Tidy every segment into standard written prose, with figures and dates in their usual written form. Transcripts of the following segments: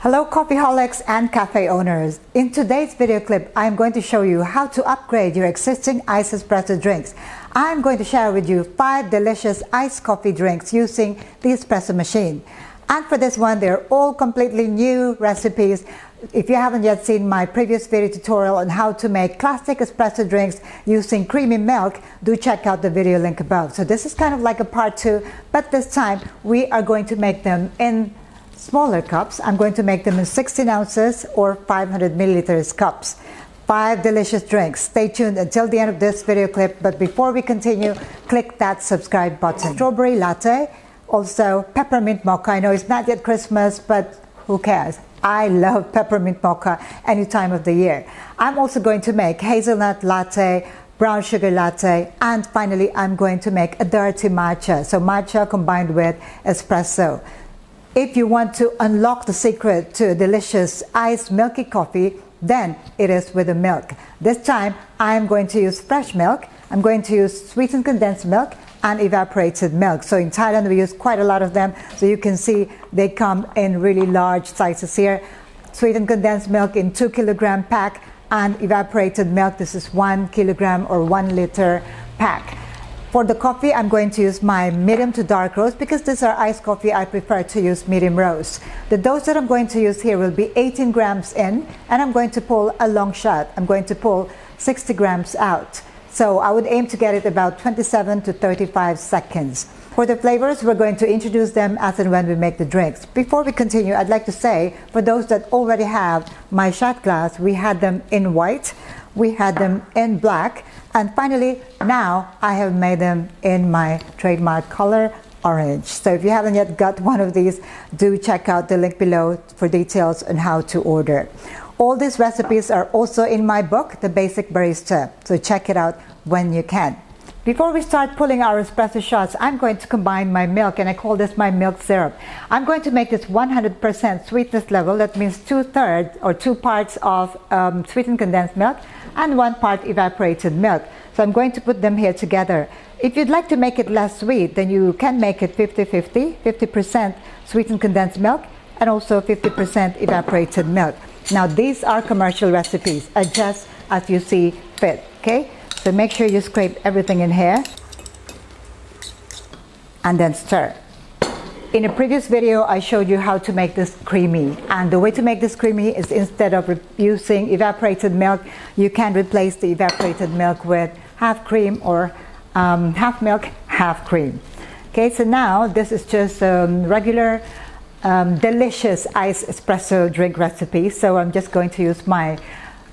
Hello coffeeholics and cafe owners. In today's video clip, I'm going to show you how to upgrade your existing iced espresso drinks. I'm going to share with you 5 delicious iced coffee drinks using the espresso machine. And for this one, they're all completely new recipes. If you haven't yet seen my previous video tutorial on how to make classic espresso drinks using creamy milk, do check out the video link above. So this is kind of like a part 2, but this time we are going to make them in smaller cups. I'm going to make them in 16 ounces or 500 milliliters cups. 5 delicious drinks. Stay tuned until the end of this video clip. But before we continue, click that subscribe button. Strawberry Latte, also Peppermint Mocha. I know it's not yet Christmas, but who cares? I love Peppermint Mocha any time of the year. I'm also going to make Hazelnut Latte, brown sugar latte, and finally I'm going to make a dirty matcha. So matcha combined with espresso. If you want to unlock the secret to a delicious iced milky coffee, then it is with the milk. This time, I am going to use fresh milk. I'm going to use sweetened condensed milk and evaporated milk. So in Thailand, we use quite a lot of them. So you can see they come in really large sizes here. Sweetened condensed milk in 2 kilogram pack and evaporated milk. This is 1 kilogram or 1 liter pack. For the coffee, I'm going to use my medium to dark roast because these are iced coffee. I prefer to use medium roast. The dose that I'm going to use here will be 18 grams in, and I'm going to pull a long shot. I'm going to pull 60 grams out. So I would aim to get it about 27 to 35 seconds. For the flavors, we're going to introduce them as and when we make the drinks. Before we continue, I'd like to say, for those that already have my shot glass, we had them in white, we had them in black, and finally, now I have made them in my trademark color, orange. So if you haven't yet got one of these, do check out the link below for details on how to order. All these recipes are also in my book, The Basic Barista, so check it out when you can. Before we start pulling our espresso shots, I'm going to combine my milk, and I call this my milk syrup. I'm going to make this 100% sweetness level. That means 2/3 or 2 parts of sweetened condensed milk and 1 part evaporated milk. So I'm going to put them here together. If you'd like to make it less sweet, then you can make it 50-50, 50% sweetened condensed milk and also 50% evaporated milk. Now these are commercial recipes. Adjust as you see fit, okay? So make sure you scrape everything in here and then stir. In a previous video, I showed you how to make this creamy. And the way to make this creamy is instead of using evaporated milk, you can replace the evaporated milk with half cream or half milk, half cream. Okay, so now this is just regular delicious iced espresso drink recipe. So I'm just going to use my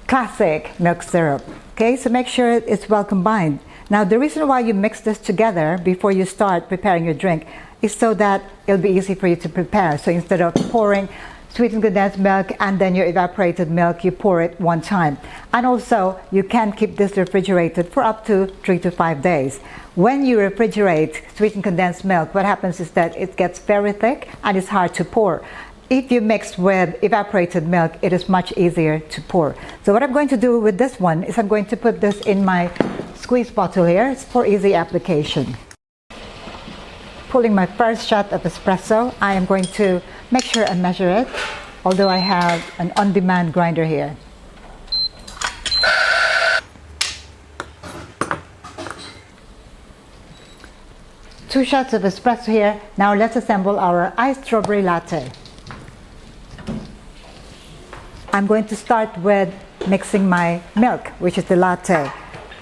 classic milk syrup. Okay, so make sure it's well combined. Now the reason why you mix this together before you start preparing your drink is so that it'll be easy for you to prepare. So instead of pouring sweetened condensed milk and then your evaporated milk, you pour it one time. And also you can keep this refrigerated for up to 3 to 5 days. When you refrigerate sweetened condensed milk, what happens is that it gets very thick and it's hard to pour. If you mix with evaporated milk, it is much easier to pour. So what I'm going to do with this one is I'm going to put this in my squeeze bottle here. It's for easy application. Pulling my first shot of espresso, I am going to make sure I measure it, although I have an on-demand grinder here. Two shots of espresso here. Now let's assemble our iced strawberry latte. I'm going to start with mixing my milk, which is the latte.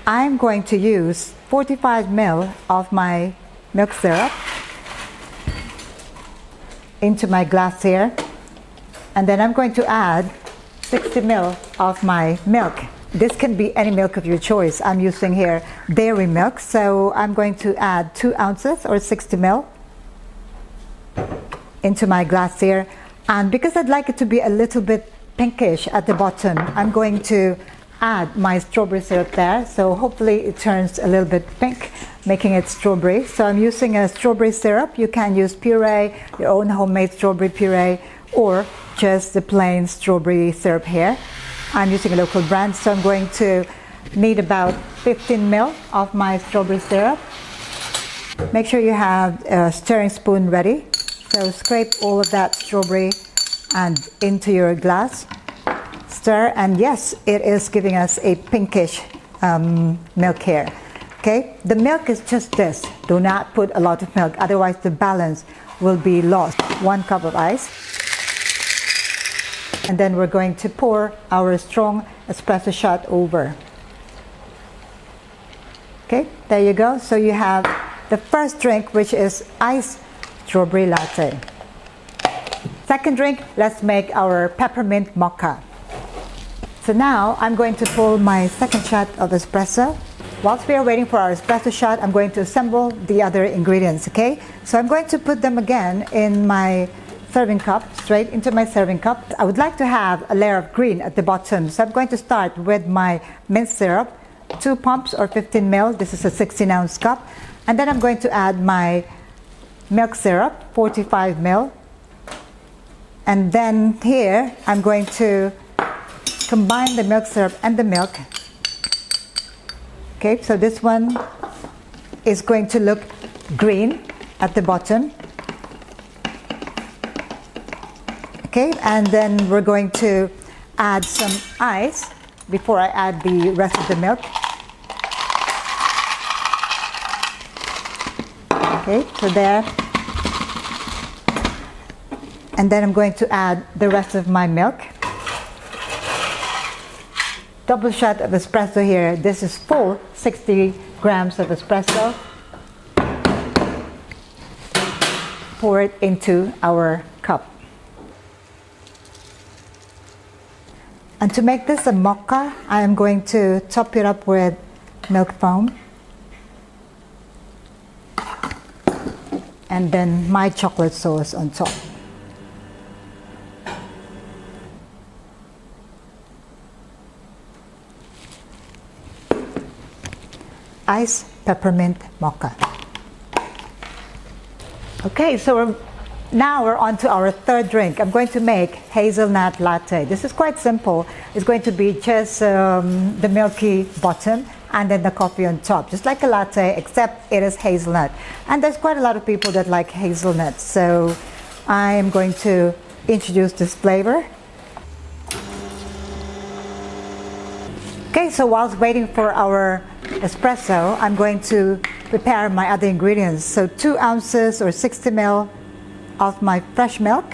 I'm going to use 45 ml of my milk syrup into my glass here, and then I'm going to add 60 ml of my milk. This can be any milk of your choice. I'm using here dairy milk, so I'm going to add 2 ounces or 60 ml into my glass here. And because I'd like it to be a little bit pinkish at the bottom, I'm going to add my strawberry syrup there. So hopefully it turns a little bit pink, making it strawberry. So I'm using a strawberry syrup. You can use puree, your own homemade strawberry puree, or just the plain strawberry syrup here. I'm using a local brand, so I'm going to need about 15 ml of my strawberry syrup. Make sure you have a stirring spoon ready. So scrape all of that strawberry and into your glass. Stir, and yes, it is giving us a pinkish milk here. Okay, the milk is just this. Do not put a lot of milk, otherwise the balance will be lost. 1 cup of ice. And then we're going to pour our strong espresso shot over. Okay, there you go. So you have the first drink, which is iced strawberry latte. Second drink, let's make our peppermint mocha. So now I'm going to pour my second shot of espresso. Whilst we are waiting for our espresso shot, I'm going to assemble the other ingredients, okay? So I'm going to put them again in my serving cup, straight into my serving cup. I would like to have a layer of green at the bottom. So I'm going to start with my mint syrup, 2 pumps or 15 ml. This is a 16-ounce cup. And then I'm going to add my milk syrup, 45 ml. And then here, I'm going to combine the milk syrup and the milk. Okay, so this one is going to look green at the bottom. Okay, and then we're going to add some ice before I add the rest of the milk. Okay, so there. And then I'm going to add the rest of my milk. Double shot of espresso here. This is full 60 grams of espresso. Pour it into our cup. And to make this a mocha, I am going to top it up with milk foam. And then my chocolate sauce on top. Iced peppermint mocha. Okay, so now we're on to our third drink. I'm going to make hazelnut latte. This is quite simple. It's going to be just the milky bottom and then the coffee on top, just like a latte, except it is hazelnut. And there's quite a lot of people that like hazelnut, so I am going to introduce this flavor. Okay, so whilst waiting for our espresso, I'm going to prepare my other ingredients. So 2 ounces or 60 ml of my fresh milk.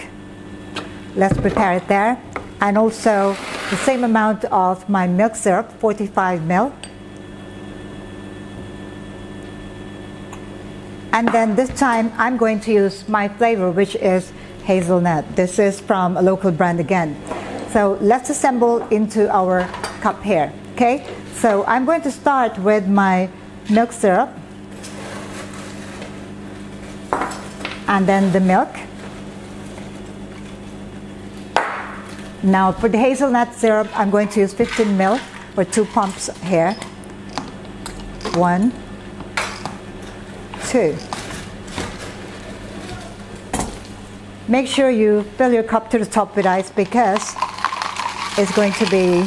Let's prepare it there. And also the same amount of my milk syrup, 45 ml. And then this time I'm going to use my flavor, which is hazelnut. This is from a local brand again. So let's assemble into our cup here. Okay, so I'm going to start with my milk syrup and then the milk. Now for the hazelnut syrup, I'm going to use 15 ml or 2 pumps here. 1, 2. Make sure you fill your cup to the top with ice because it's going to be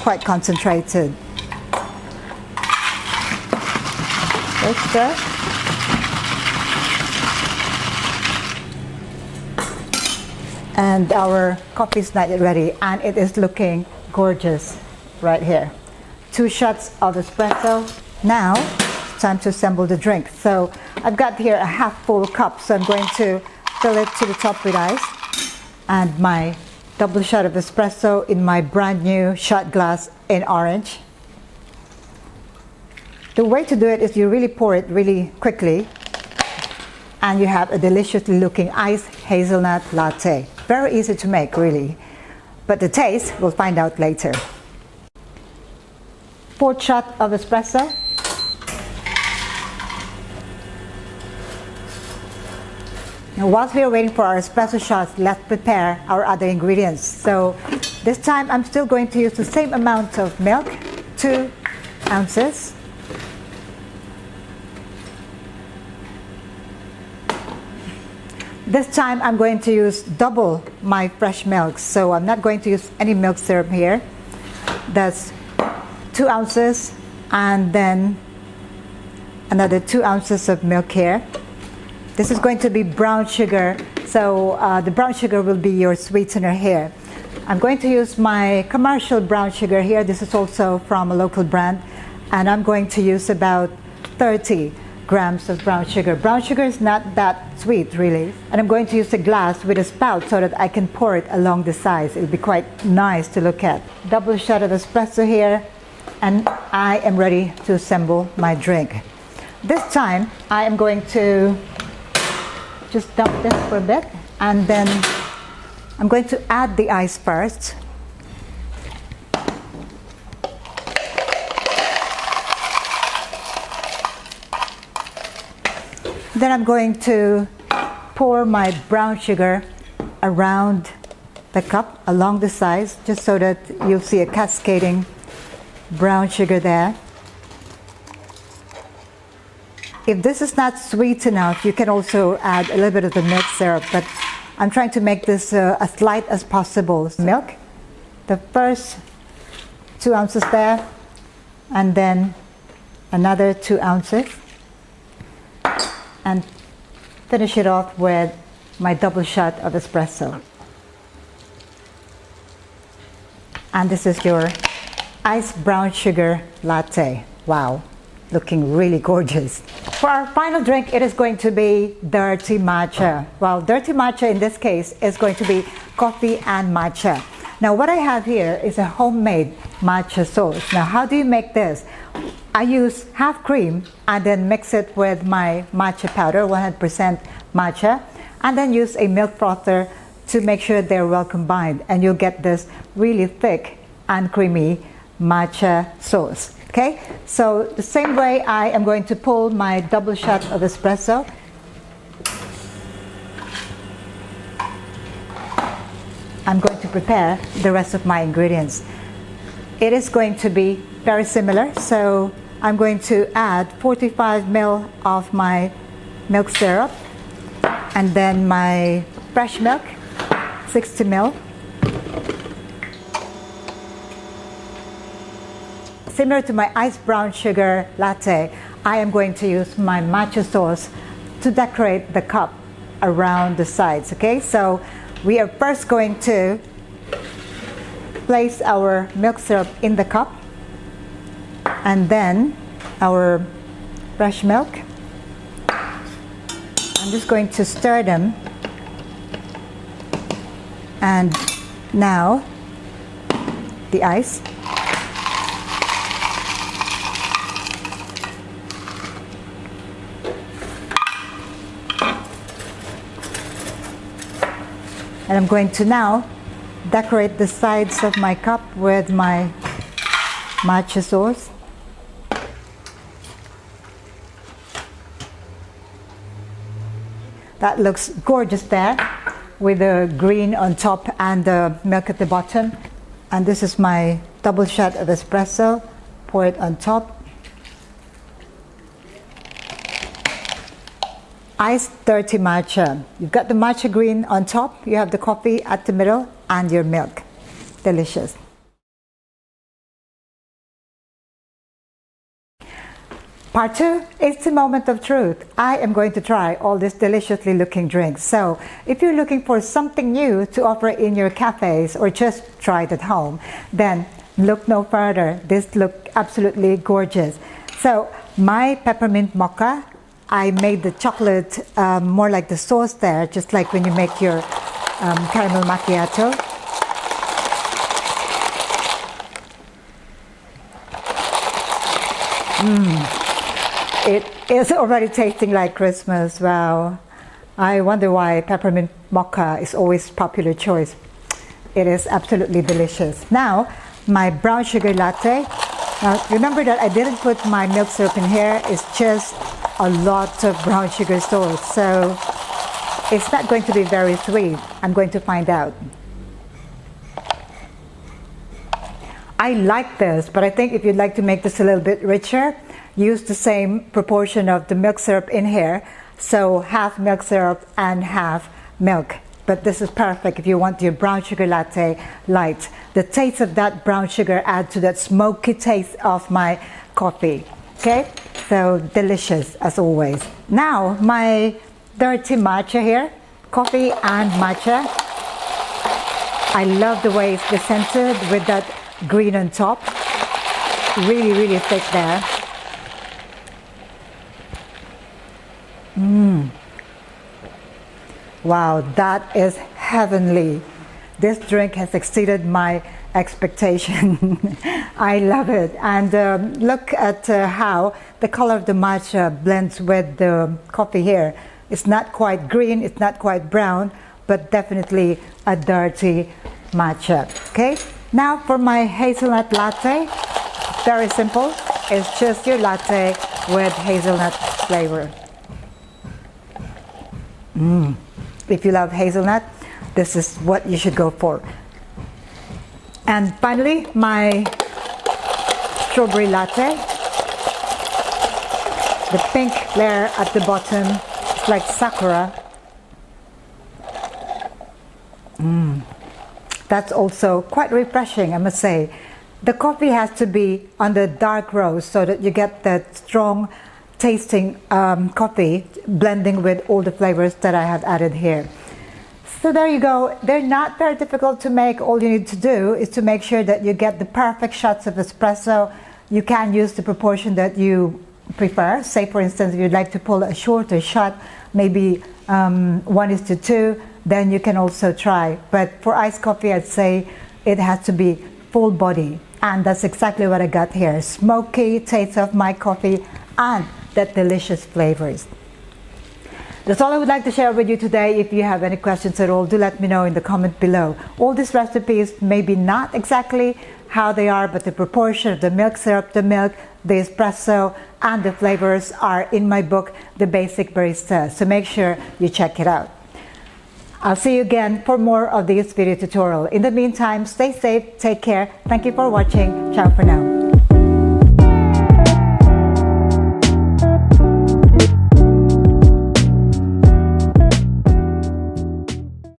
quite concentrated. Let's stir. And our coffee is not yet ready, and it is looking gorgeous right here. 2 shots of espresso. Now it's time to assemble the drink. So I've got here a half full cup, so I'm going to fill it to the top with ice and my double shot of espresso in my brand new shot glass in orange. The way to do it is you really pour it really quickly and you have a deliciously looking iced hazelnut latte. Very easy to make, really. But the taste, we'll find out later. 4th shot of espresso. Now, whilst we are waiting for our espresso shots, let's prepare our other ingredients. So this time I'm still going to use the same amount of milk, 2 ounces. This time I'm going to use double my fresh milk, so I'm not going to use any milk syrup here. That's 2 ounces and then another 2 ounces of milk here. This is going to be brown sugar So the brown sugar will be your sweetener here. I'm going to use my commercial brown sugar here. This is also from a local brand. And I'm going to use about 30 grams of brown sugar. Brown sugar is not that sweet, really. And I'm going to use a glass with a spout so that I can pour it along the sides. It'll be quite nice to look at. Double shot of espresso here. And I am ready to assemble my drink. This time, I am going to just dump this for a bit. And then I'm going to add the ice first. Then I'm going to pour my brown sugar around the cup, along the sides, just so that you'll see a cascading brown sugar there. If this is not sweet enough, you can also add a little bit of the milk syrup, but I'm trying to make this as light as possible. Milk, the first 2 ounces there, and then another 2 ounces. And finish it off with my double shot of espresso. And this is your iced brown sugar latte. Wow, looking really gorgeous. For our final drink, it is going to be dirty matcha. Well, dirty matcha in this case is going to be coffee and matcha. Now what I have here is a homemade matcha sauce. Now how do you make this? I use half cream and then mix it with my matcha powder, 100% matcha, and then use a milk frother to make sure they're well combined, and you'll get this really thick and creamy matcha sauce. Okay, so the same way I am going to pull my double shot of espresso. I'm going to prepare the rest of my ingredients. It is going to be very similar, so I'm going to add 45 ml of my milk syrup, and then my fresh milk, 60 ml. Similar to my iced brown sugar latte, I am going to use my matcha sauce to decorate the cup around the sides. Okay, so we are first going to place our milk syrup in the cup, and then our fresh milk. I'm just going to stir them, and now the ice. And I'm going to now decorate the sides of my cup with my matcha sauce. That looks gorgeous there, with the green on top and the milk at the bottom. And this is my double shot of espresso. Pour it on top. Iced dirty matcha. You've got the matcha green on top, you have the coffee at the middle, and your milk. Delicious. Part 2 is the moment of truth. I am going to try all these deliciously looking drinks. So if you're looking for something new to offer in your cafes or just try it at home, then look no further. This looks absolutely gorgeous. So my peppermint mocha, I made the chocolate more like the sauce there, just like when you make your caramel macchiato. It is already tasting like Christmas. Wow. I wonder why peppermint mocha is always popular choice. It is absolutely delicious. Now, my brown sugar latte. Now, remember that I didn't put my milk syrup in here. It's just a lot of brown sugar sauce, so it's not going to be very sweet. I'm going to find out. I like this, but I think if you'd like to make this a little bit richer, use the same proportion of the milk syrup in here, so half milk syrup and half milk. But this is perfect if you want your brown sugar latte light. The taste of that brown sugar adds to that smoky taste of my coffee. Okay, so delicious as always. Now my dirty matcha here. coffee and matcha. I love the way it's presented with that green on top. Really, really thick there. Wow, that is heavenly. This drink has exceeded my expectation. I love it. And look at how the color of the matcha blends with the coffee here. It's not quite green, it's not quite brown, but definitely a dirty matcha. Okay, now for my hazelnut latte. Very simple. It's just your latte with hazelnut flavor. If you love hazelnut, this is what you should go for. And finally, my strawberry latte. The pink layer at the bottom is like sakura. That's also quite refreshing, I must say. The coffee has to be on the dark roast so that you get that strong tasting coffee blending with all the flavors that I have added here. So there you go. They're not very difficult to make. All you need to do is to make sure that you get the perfect shots of espresso. You can use the proportion that you prefer. Say for instance, if you'd like to pull a shorter shot, maybe 1:2, then you can also try. But for iced coffee, I'd say it has to be full body. And that's exactly what I got here. Smoky taste of my coffee and that delicious flavors. That's all I would like to share with you today. If you have any questions at all, do let me know in the comment below. All these recipes, maybe not exactly how they are, but the proportion of the milk syrup, the milk, the espresso, and the flavors are in my book, The Basic Barista. So make sure you check it out. I'll see you again for more of this video tutorial. In the meantime, stay safe, take care. Thank you for watching. Ciao for now.